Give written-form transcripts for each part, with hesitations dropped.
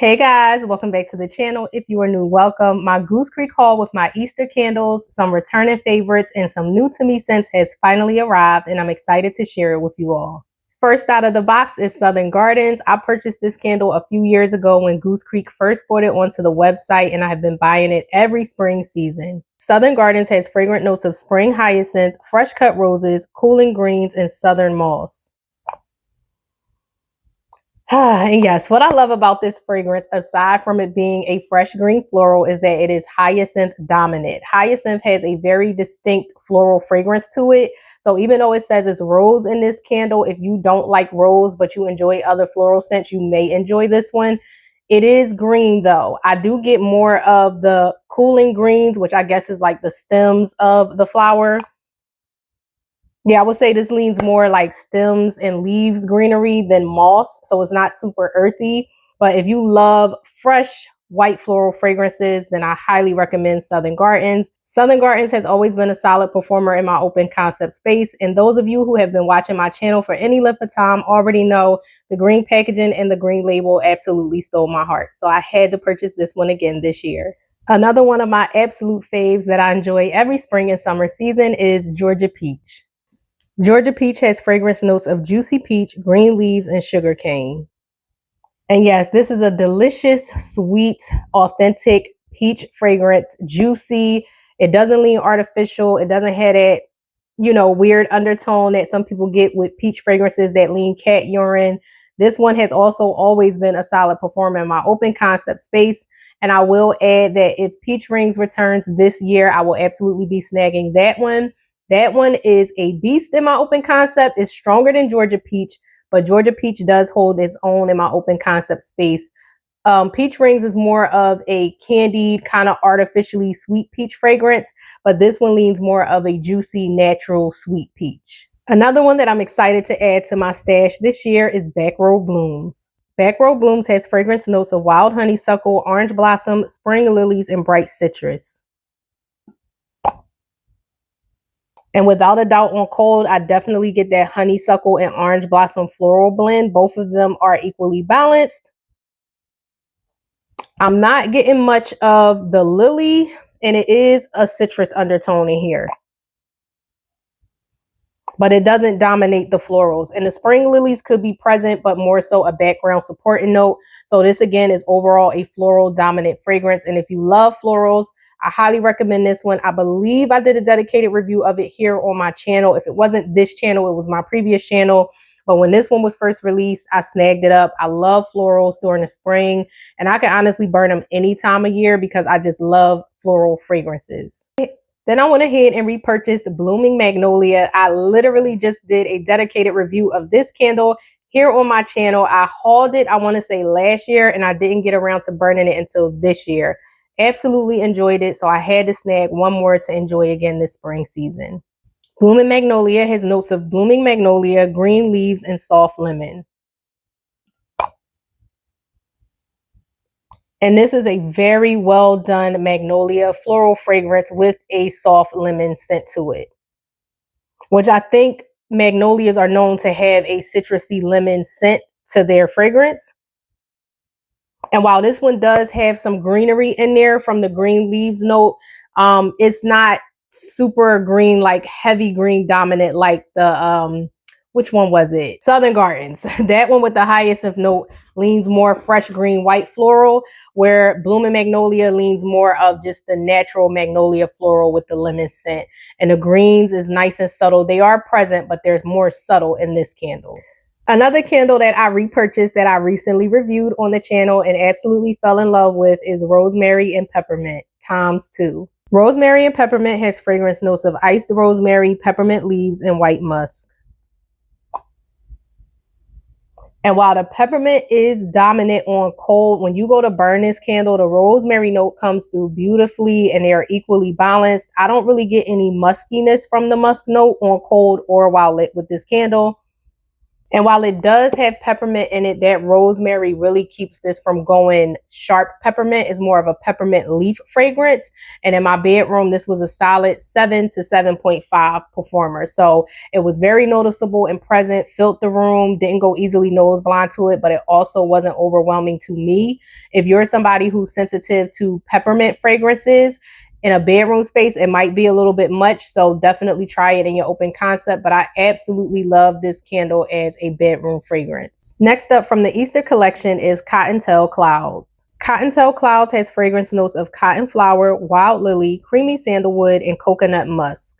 Hey guys, welcome back to the channel. If you are new, welcome. My Goose Creek haul with my Easter candles, some returning favorites, and some new to me scents has finally arrived, and I'm excited to share it with you all. First out of the box is Southern Gardens. I purchased this candle a few years ago when Goose Creek first brought it onto the website, and I have been buying it every spring season. Southern Gardens has fragrant notes of spring hyacinth, fresh cut roses, cooling greens, and southern moss. And yes, what I love about this fragrance, aside from it being a fresh green floral, is that it is hyacinth dominant. Hyacinth has a very distinct floral fragrance to it. So even though it says it's rose in this candle, if you don't like rose, but you enjoy other floral scents, you may enjoy this one. It is green though. I do get more of the cooling greens, which I guess is like the stems of the flower. Yeah, I would say this leans more like stems and leaves greenery than moss. So it's not super earthy. But if you love fresh white floral fragrances, then I highly recommend Southern Gardens. Southern Gardens has always been a solid performer in my open concept space. And those of you who have been watching my channel for any length of time already know the green packaging and the green label absolutely stole my heart. So I had to purchase this one again this year. Another one of my absolute faves that I enjoy every spring and summer season is Georgia Peach. Georgia Peach has fragrance notes of juicy peach, green leaves, and sugar cane. And yes, this is a delicious, sweet, authentic peach fragrance, juicy. It doesn't lean artificial. It doesn't have that, weird undertone that some people get with peach fragrances that lean cat urine. This one has also always been a solid performer in my open concept space. And I will add that if Peach Rings returns this year, I will absolutely be snagging that one. That one is a beast in my open concept. It's stronger than Georgia Peach, but Georgia Peach does hold its own in my open concept space. Peach Rings is more of a candied, kind of artificially sweet peach fragrance, but this one leans more of a juicy, natural, sweet peach. Another one that I'm excited to add to my stash this year is Back Row Blooms. Back Row Blooms has fragrance notes of wild honeysuckle, orange blossom, spring lilies, and bright citrus. And without a doubt on cold, I definitely get that honeysuckle and orange blossom floral blend. Both of them are equally balanced. I'm not getting much of the lily, and it is a citrus undertone in here. But it doesn't dominate the florals. And the spring lilies could be present, but more so a background supporting note. So this again is overall a floral dominant fragrance. And if you love florals, I highly recommend this one. I believe I did a dedicated review of it here on my channel. If it wasn't this channel, it was my previous channel. But when this one was first released, I snagged it up. I love florals during the spring, and I can honestly burn them any time of year because I just love floral fragrances. Then I went ahead and repurchased Blooming Magnolia. I literally just did a dedicated review of this candle here on my channel. I hauled it, I want to say last year, and I didn't get around to burning it until this year. Absolutely enjoyed it, so I had to snag one more to enjoy again this spring season. Blooming Magnolia has notes of blooming magnolia, green leaves, and soft lemon. And this is a very well done magnolia floral fragrance with a soft lemon scent to it, which I think magnolias are known to have a citrusy lemon scent to their fragrance. And while this one does have some greenery in there from the green leaves note, it's not super green, like heavy green dominant like the, which one was it? Southern Gardens. That one with the hyacinth note leans more fresh green white floral, where Blooming Magnolia leans more of just the natural magnolia floral with the lemon scent. And the greens is nice and subtle. They are present, but there's more subtle in this candle. Another candle that I repurchased that I recently reviewed on the channel and absolutely fell in love with is Rosemary and Peppermint ×2. Rosemary and Peppermint has fragrance notes of iced rosemary, peppermint leaves, and white musk. And while the peppermint is dominant on cold, when you go to burn this candle, the rosemary note comes through beautifully and they are equally balanced. I don't really get any muskiness from the musk note on cold or while lit with this candle. And while it does have peppermint in it, that rosemary really keeps this from going sharp peppermint. It's more of a peppermint leaf fragrance. And in my bedroom, this was a solid 7 to 7.5 performer. So it was very noticeable and present, filled the room, didn't go easily nose blind to it, but it also wasn't overwhelming to me. If you're somebody who's sensitive to peppermint fragrances, in a bedroom space, it might be a little bit much, so definitely try it in your open concept, but I absolutely love this candle as a bedroom fragrance. Next up from the Easter collection is Cottontail Clouds. Cottontail Clouds has fragrance notes of cotton flower, wild lily, creamy sandalwood, and coconut musk.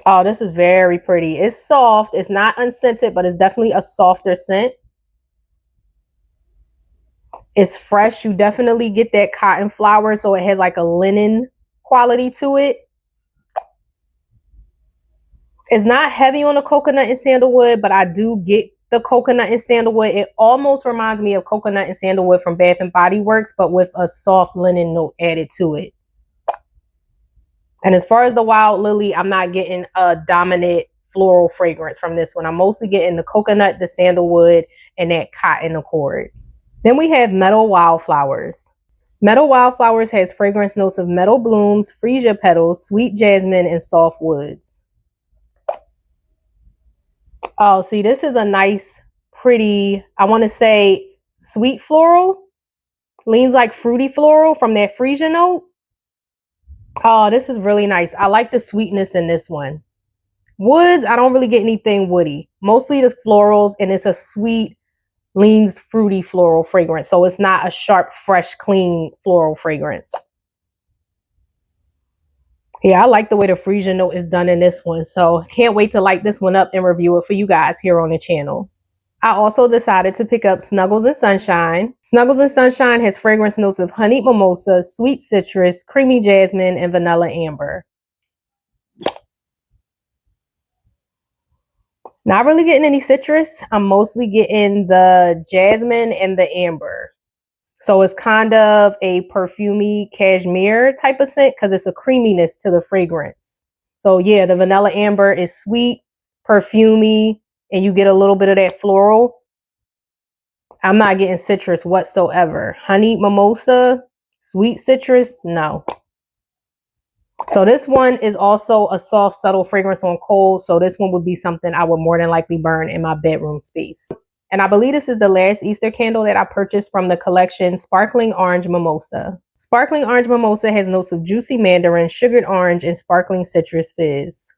Oh, this is very pretty. It's soft. It's not unscented, but it's definitely a softer scent. It's fresh. You definitely get that cotton flower, so it has like a linen quality to it. It's not heavy on the coconut and sandalwood, but I do get the coconut and sandalwood. It almost reminds me of coconut and sandalwood from Bath and Body Works, but with a soft linen note added to it. And as far as the wild lily, I'm not getting a dominant floral fragrance from this one. I'm mostly getting the coconut, the sandalwood, and that cotton accord. Then we have Meadow Wildflowers. Meadow Wildflowers has fragrance notes of meadow blooms, freesia petals, sweet jasmine, and soft woods. Oh, see, this is a nice, pretty, I want to say sweet floral. Leans like fruity floral from that freesia note. Oh, this is really nice. I like the sweetness in this one. Woods, I don't really get anything woody. Mostly the florals, and it's a sweet, leans fruity floral fragrance. So it's not a sharp, fresh, clean floral fragrance. Yeah, I like the way the freesia note is done in this one. So can't wait to light this one up and review it for you guys here on the channel. I also decided to pick up Snuggles and Sunshine. Snuggles and Sunshine has fragrance notes of honeyed mimosa, sweet citrus, creamy jasmine, and vanilla amber. Not really getting any citrus. I'm mostly getting the jasmine and the amber. So it's kind of a perfumey cashmere type of scent because it's a creaminess to the fragrance. So yeah, the vanilla amber is sweet, perfumey, and you get a little bit of that floral. I'm not getting citrus whatsoever. Honeyed mimosa, sweet citrus, no. So this one is also a soft, subtle fragrance on cold. So this one would be something I would more than likely burn in my bedroom space. And I believe this is the last Easter candle that I purchased from the collection, Sparkling Orange Mimosa. Sparkling Orange Mimosa has notes of juicy mandarin, sugared orange, and sparkling citrus fizz.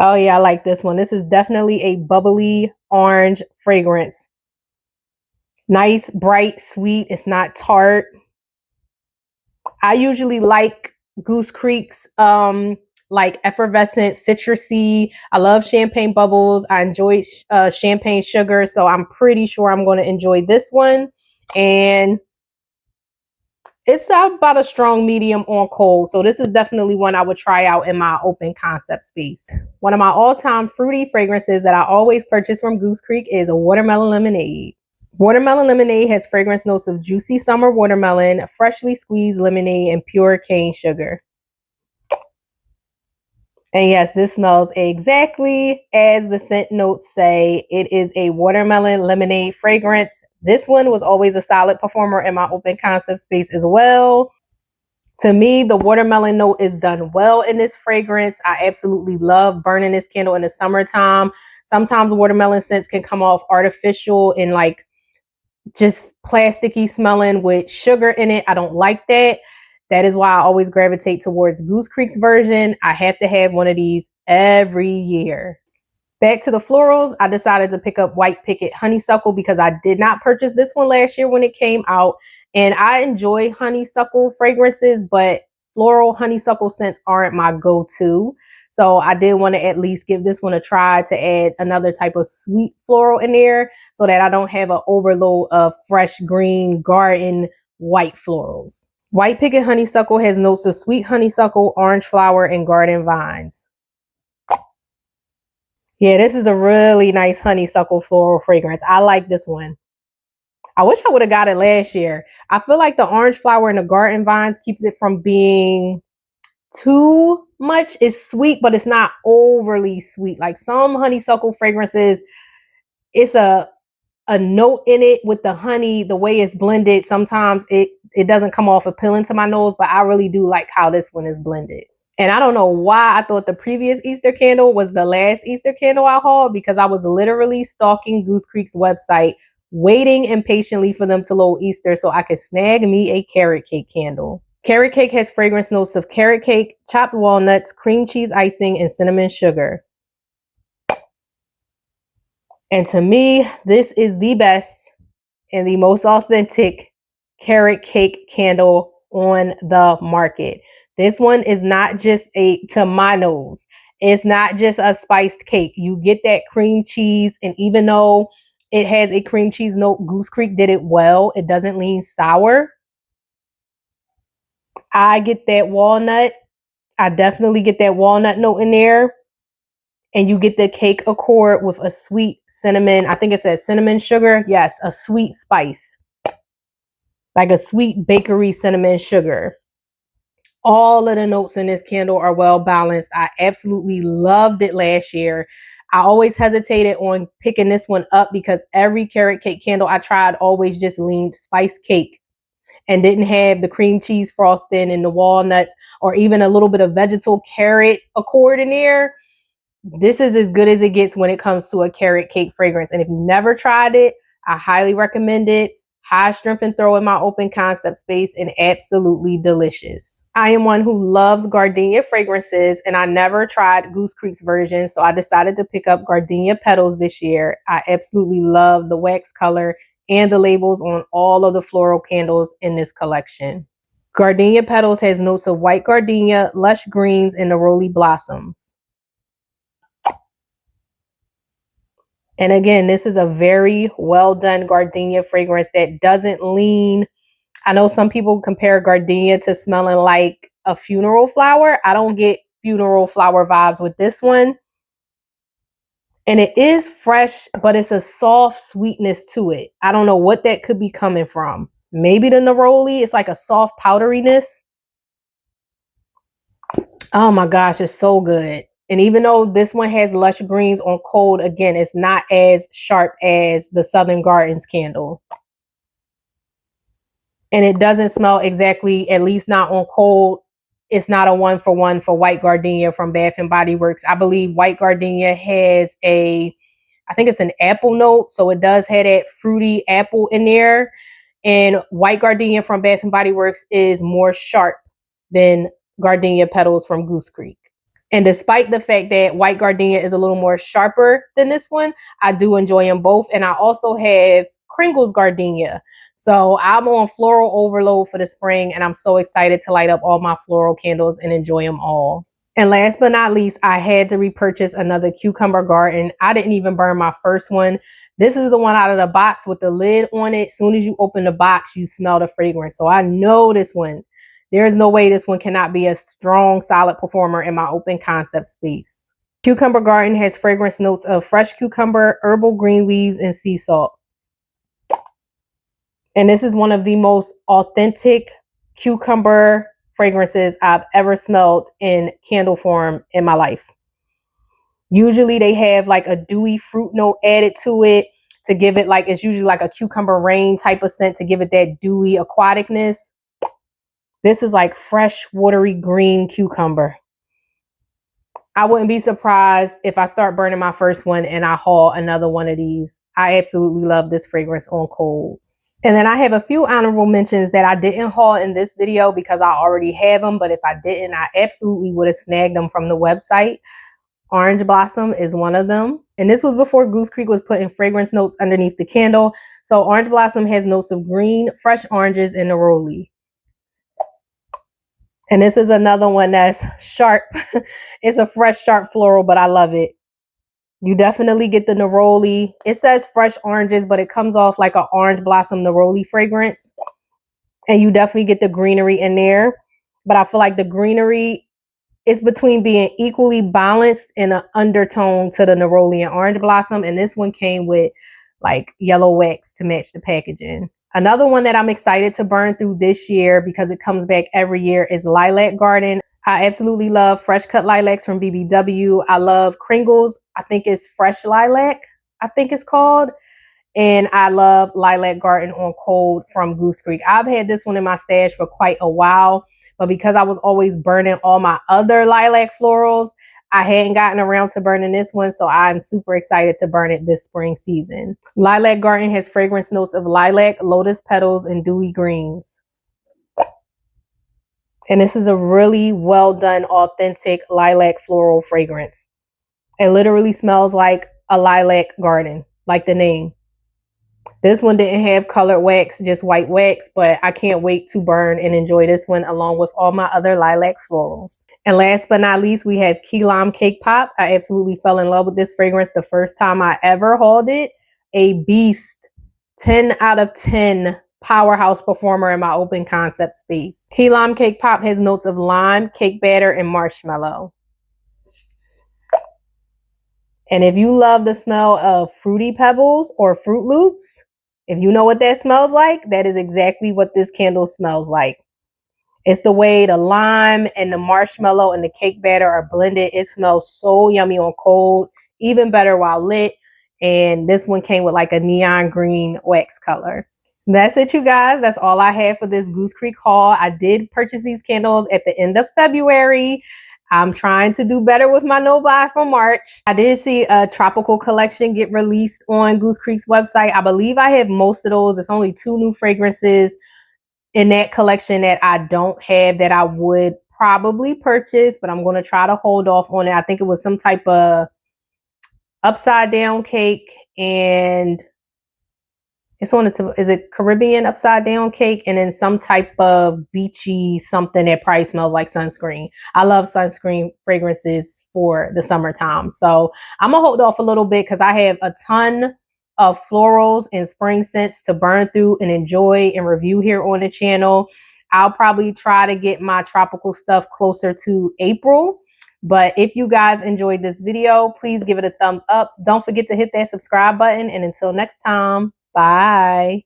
Oh yeah, I like this one. This is definitely a bubbly orange fragrance. Nice, bright, sweet. It's not tart. I usually like Goose Creek's like effervescent citrusy. I love champagne bubbles. I enjoy champagne sugar, so I'm pretty sure I'm going to enjoy this one. And it's about a strong medium on cold, so this is definitely one I would try out in my open concept space. One of my all-time fruity fragrances that I always purchase from Goose Creek is a watermelon lemonade. Watermelon lemonade has fragrance notes of juicy summer watermelon, freshly squeezed lemonade, and pure cane sugar. And yes, this smells exactly as the scent notes say. It is a watermelon lemonade fragrance. This one was always a solid performer in my open concept space as well. To me, the watermelon note is done well in this fragrance. I absolutely love burning this candle in the summertime. Sometimes watermelon scents can come off artificial and like just plasticky smelling with sugar in it. I don't like that. That is why I always gravitate towards Goose Creek's version. I have to have one of these every year. Back to the florals, I decided to pick up White Picket Honeysuckle because I did not purchase this one last year when it came out. And I enjoy honeysuckle fragrances, but floral honeysuckle scents aren't my go-to. So I did want to at least give this one a try to add another type of sweet floral in there so that I don't have an overload of fresh green garden white florals. White Picket Honeysuckle has notes of sweet honeysuckle, orange flower, and garden vines. Yeah, this is a really nice honeysuckle floral fragrance. I like this one. I wish I would have got it last year. I feel like the orange flower and the garden vines keeps it from being too much. It's sweet, but it's not overly sweet. Like some honeysuckle fragrances, it's a note in it with the honey, the way it's blended. Sometimes it doesn't come off appealing to my nose, but I really do like how this one is blended. And I don't know why I thought the previous Easter candle was the last Easter candle I hauled, because I was literally stalking Goose Creek's website, waiting impatiently for them to load Easter so I could snag me a carrot cake candle. Carrot cake has fragrance notes of carrot cake, chopped walnuts, cream cheese icing, and cinnamon sugar. And to me, this is the best and the most authentic carrot cake candle on the market. This one is not just to my nose, it's not just a spiced cake. You get that cream cheese, and even though it has a cream cheese note, Goose Creek did it well. It doesn't lean sour. I get that walnut. I definitely get that walnut note in there. And you get the cake accord with a sweet cinnamon. I think it says cinnamon sugar. Yes, a sweet spice. Like a sweet bakery cinnamon sugar. All of the notes in this candle are well balanced. I absolutely loved it last year. I always hesitated on picking this one up because every carrot cake candle I tried always just leaned spice cake and didn't have the cream cheese frosting and the walnuts or even a little bit of vegetal carrot accord in there. This is as good as it gets when it comes to a carrot cake fragrance. And if you've never tried it, I highly recommend it. High strength and throw in my open concept space and absolutely delicious. I am one who loves gardenia fragrances, and I never tried Goose Creek's version, so I decided to pick up Gardenia Petals this year. I absolutely love the wax color and the labels on all of the floral candles in this collection. Gardenia Petals has notes of white gardenia, lush greens, and neroli blossoms. And again, this is a very well done gardenia fragrance that doesn't lean. I know some people compare gardenia to smelling like a funeral flower. I don't get funeral flower vibes with this one. And it is fresh, but it's a soft sweetness to it. I don't know what that could be coming from. Maybe the neroli. It's like a soft powderiness. Oh my gosh, it's so good. And even though this one has lush greens on cold, again, it's not as sharp as the Southern Gardens candle. And it doesn't smell exactly, at least not on cold. It's not a 1-for-1 for white gardenia from Bath and Body Works. I believe white gardenia has I think it's an apple note. So it does have that fruity apple in there. And white gardenia from Bath and Body Works is more sharp than Gardenia Petals from Goose Creek. And despite the fact that white gardenia is a little more sharper than this one, I do enjoy them both. And I also have Kringle's gardenia. So I'm on floral overload for the spring, and I'm so excited to light up all my floral candles and enjoy them all. And last but not least, I had to repurchase another Cucumber Garden. I didn't even burn my first one. This is the one out of the box with the lid on it. As soon as you open the box, you smell the fragrance. So I know this one. There is no way this one cannot be a strong, solid performer in my open concept space. Cucumber Garden has fragrance notes of fresh cucumber, herbal green leaves, and sea salt. And this is one of the most authentic cucumber fragrances I've ever smelled in candle form in my life. Usually they have like a dewy fruit note added to it to give it like, it's usually like a cucumber rain type of scent to give it that dewy aquaticness. This is like fresh, watery green cucumber. I wouldn't be surprised if I start burning my first one and I haul another one of these. I absolutely love this fragrance on cold. And then I have a few honorable mentions that I didn't haul in this video because I already have them. But if I didn't, I absolutely would have snagged them from the website. Orange Blossom is one of them. And this was before Goose Creek was putting fragrance notes underneath the candle. So Orange Blossom has notes of green, fresh oranges, and neroli. And this is another one that's sharp. It's a fresh, sharp floral, but I love it. You definitely get the neroli. It says fresh oranges, but it comes off like an orange blossom neroli fragrance. And you definitely get the greenery in there. But I feel like the greenery is between being equally balanced and an undertone to the neroli and orange blossom. And this one came with like yellow wax to match the packaging. Another one that I'm excited to burn through this year because it comes back every year is Lilac Garden. I absolutely love fresh cut lilacs from BBW. I love Kringle's. I think it's fresh lilac, I think it's called. And I love Lilac Garden on Cold from Goose Creek. I've had this one in my stash for quite a while, but because I was always burning all my other lilac florals, I hadn't gotten around to burning this one, so I'm super excited to burn it this spring season. Lilac Garden has fragrance notes of lilac, lotus petals, and dewy greens. And this is a really well done, authentic lilac floral fragrance. It literally smells like a lilac garden, like the name. This one didn't have colored wax, just white wax, but I can't wait to burn and enjoy this one along with all my other lilac florals. And last but not least, we have Key Lime Cake Pop. I absolutely fell in love with this fragrance the first time I ever hauled it. A beast, 10 out of 10 powerhouse performer in my open concept space. Key Lime Cake Pop has notes of lime, cake batter, and marshmallow. And if you love the smell of Fruity Pebbles or Fruit Loops, if you know what that smells like, that is exactly what this candle smells like. It's the way the lime and the marshmallow and the cake batter are blended. It smells so yummy on cold, even better while lit. And this one came with like a neon green wax color. That's it, you guys. That's all I have for this Goose Creek haul. I did purchase these candles at the end of February. I'm trying to do better with my no buy from March. I did see a tropical collection get released on Goose Creek's website. I believe I have most of those. It's only 2 new fragrances in that collection that I don't have that I would probably purchase, but I'm going to try to hold off on it. I think it was some type of upside down cake, and it's on it. Is it Caribbean upside down cake? And then some type of beachy something that probably smells like sunscreen. I love sunscreen fragrances for the summertime. So I'm going to hold off a little bit because I have a ton of florals and spring scents to burn through and enjoy and review here on the channel. I'll probably try to get my tropical stuff closer to April. But if you guys enjoyed this video, please give it a thumbs up. Don't forget to hit that subscribe button. And until next time, bye.